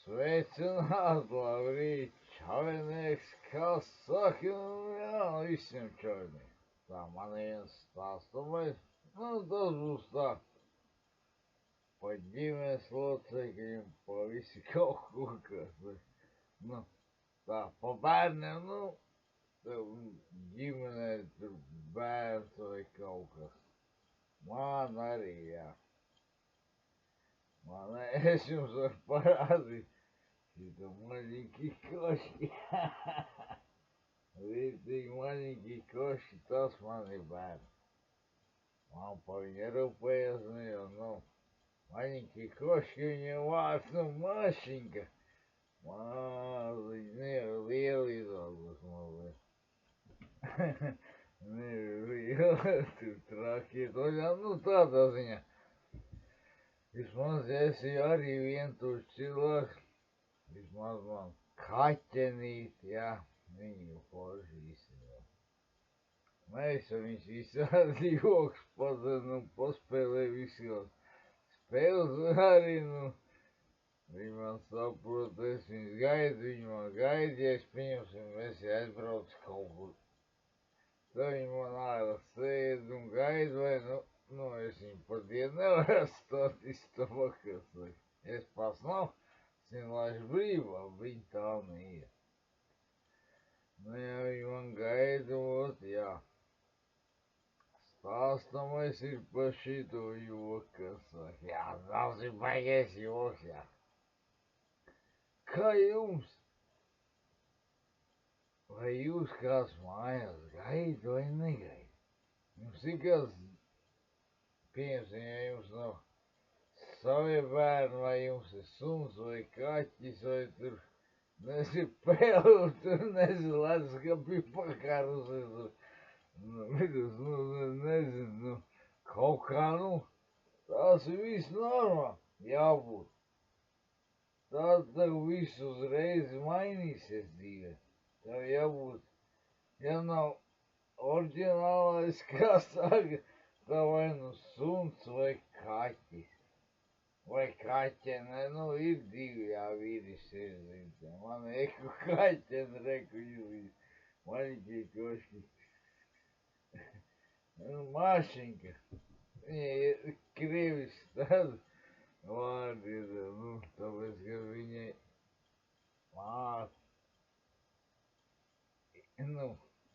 Sveicināti, labrīt, čavinieks, kas saka, jā, visiem čavinieki. Tā man viens stāstamais, tas būs tā, pa ģimenes locekļiem, pa visi kaut ko, kas, tā, pa bērniem, tev ģimenē tur bērns vai kaut kas. Man arī, jā. Es jums varu parādīt, šito maļiņķi koški. Rītīgi maļiņķi koški, tas man ir bērns. Man pa viņu rūpējas, maļiņķi koški viņam vārds, mašiņka. Maziņ, liela izaugus mazliet. Liela, tur traki, tādā ziņā. Vismaz es arī vientuļš cilvēks, vismaz man kaķenīt, jā, viņu forši īstenībā. Mēs ar viņš visādi joks paspēlē visos spēles arī, viņi man saprot, es viņus gaidu, viņi man gaida, ja es pieņemsim, es aizbraucu kaut kur. Tad viņi man ārā sēd un gaida, vai es viņu pat dienu nevaru stāt istabā, kas saka. Es pats nav, es viņu laišu brīvā, viņi tā neiet. Ja viņi man gaida, jā. Stāstamais ir par šito joku, kas saka. Jā, tas ir baigais joks, jā. Kā jums? Vai jūs kāds mājās gaida vai negaida? Jums ir kāds, piemēram, ja jums nav savi bērni, vai jums ir suns vai kaķis, vai tur, nezinu, pēlu, tur, nezinu, leduskapī pakarusies, nezinu, kaut kā, tās ir viss normāli jābūt. Tad tev viss uzreiz mainīsies dzīvē. Tev jābūt, ja nav oriģinālais, kā saka, tā vai suns vai kaķis. Vai kaķene, ir divi, jā, vīris ir, zin, man eku kaķene, reku jūlīt, maļiņķī koški. Mašiņka, viņa ir krievis tāda vārdi ir, tāpēc, ka viņai māte,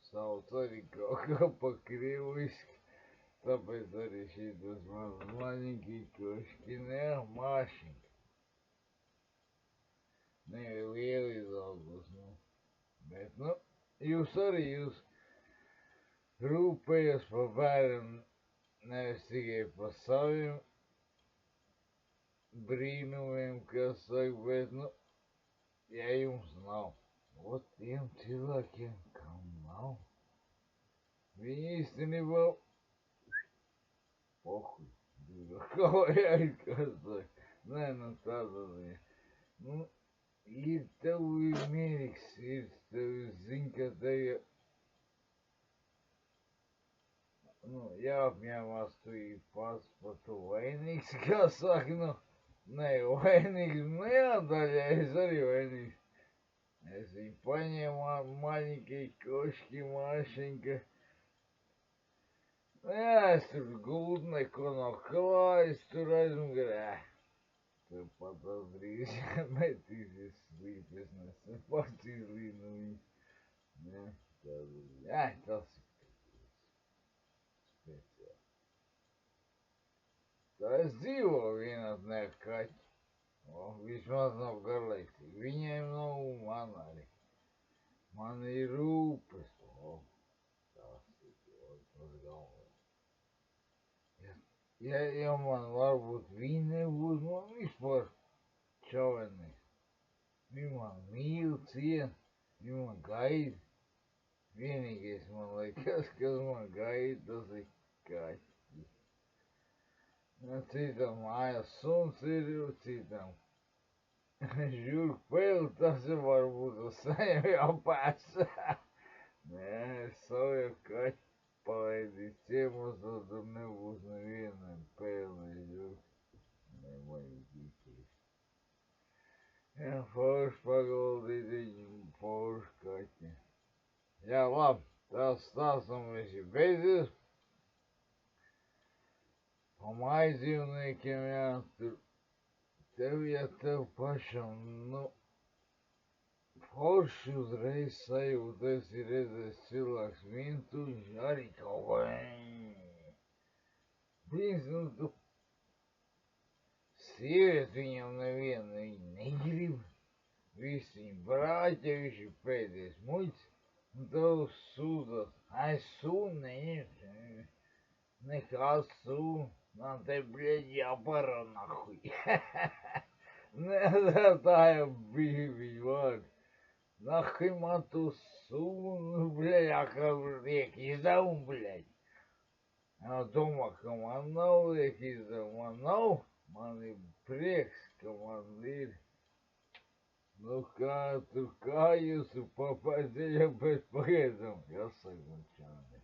sauc arī kaut kā pa krieviski. Tāpēc arī šitas maļiņķi koški, mašiņka. Liela izaugus, bet, jūs rūpējas par bērniem, nevis tikai par saviem brīnumiem, kas saka, bet, ja jums nav, tiem cilvēkiem, kam nav, viņi īstenībā pohuj, kaut kas saka, tādā ziņā. Ir tev mierīgs sirds, tev zin, ka tev, jāapņemās tu pats par to vainīgs, kā saka, vainīgs, daļai es arī vainīgs. Es viņu paņēmu maļiņkai koški mašiņka. Es tur guldu, neko nav klājis, tur aizmugarē. Tur pat tas drīz metīsies slīp, es nesen pats izlīnu viņu. Tas ir speciāli. Tā es dzīvoju vienatnē ar kaķi. Vismaz nav garlaicīgi. Viņiem nav, man arī. Man ir rūpes. Tas ir galvenais. Ja man varbūt viņi nebūs, man vispār čavenieks. Viņi man mīl, cien, viņi man gaida. Vienīgais man liekas, kas man gaida, tas ir kaķis. Citam mājās suns ir, citam žurk pēli, tas ir varbūt uz saņem jāpēc. Es savu jau kaķi palaidīju ciemos, tad tur nebūs nevienam pēli, ne žurk. Nevajag īpaši. Ja, forši paguldīt viņu, forši kaķi. Jā, labi, tās stāstam visi beidzies. Pa mājdzīvniekiem, jā, tur tev, ja tev pašam, nu, forši uzreiz sajūta, esi redzējis cilvēks vientuļš, arī kaut ko, Blīns, nu, tu sievieti viņam nevienu, viņa negrib. Visi viņa brāķi, viņš ir pēdējais muļķis, un tev sūdzas, ai, sūn, neņem, nekāds sūn, man te, bļeģ, jāparo, nahuj. Tā jau bija viņa vārdi. Nahuj man tu sūn, bļeģ, kā liek izdevumu, bļeģ. Domā, ka man nav liek izdevumu, man nav, man ir prieks, ka man ir. Nu kā tu, kā jūs papaidziet, bet pagaidām, jāsaka man čāni.